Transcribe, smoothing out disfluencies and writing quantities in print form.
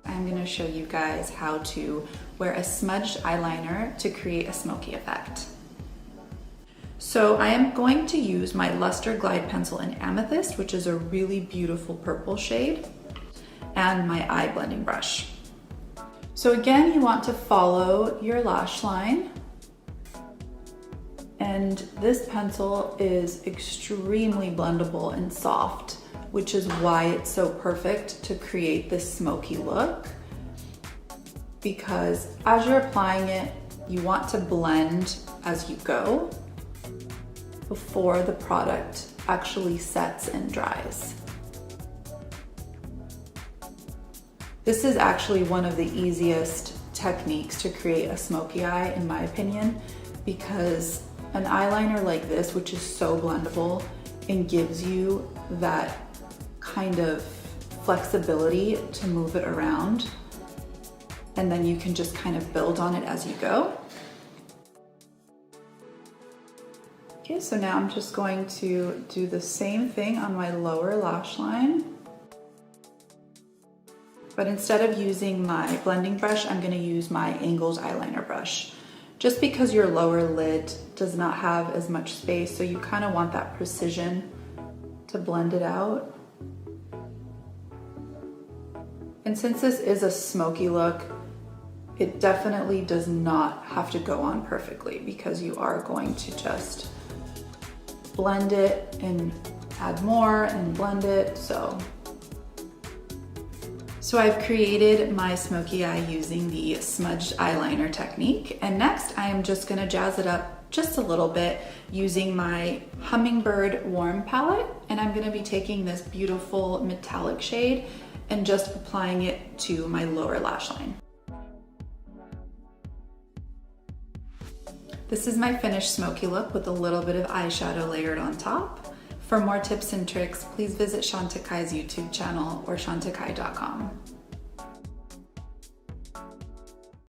I'm going to show you guys how to wear a smudged eyeliner to create a smoky effect. So I am going to use my Luster Glide Pencil in Amethyst, which is a really beautiful purple shade, and my eye blending brush. So again, you want to follow your lash line, and this pencil is extremely blendable and soft, which is why it's so perfect to create this smoky look, because as you're applying it, you want to blend as you go before the product actually sets and dries. This is actually one of the easiest techniques to create a smoky eye, in my opinion, because an eyeliner like this, which is so blendable and gives you that kind of flexibility to move it around, and then you can just kind of build on it as you go. Okay, so now I'm just going to do the same thing on my lower lash line. But instead of using my blending brush, I'm gonna use my angled eyeliner brush. Just because your lower lid does not have as much space, so you kind of want that precision to blend it out. And since this is a smoky look, it definitely does not have to go on perfectly, because you are going to just blend it and add more and blend it. So I've created my smoky eye using the smudged eyeliner technique. And next I am just gonna jazz it up just a little bit using my Hummingbird Warm palette. And I'm gonna be taking this beautiful metallic shade and just applying it to my lower lash line. This is my finished smoky look with a little bit of eyeshadow layered on top. For more tips and tricks, please visit Shantakai's YouTube channel or shantakai.com.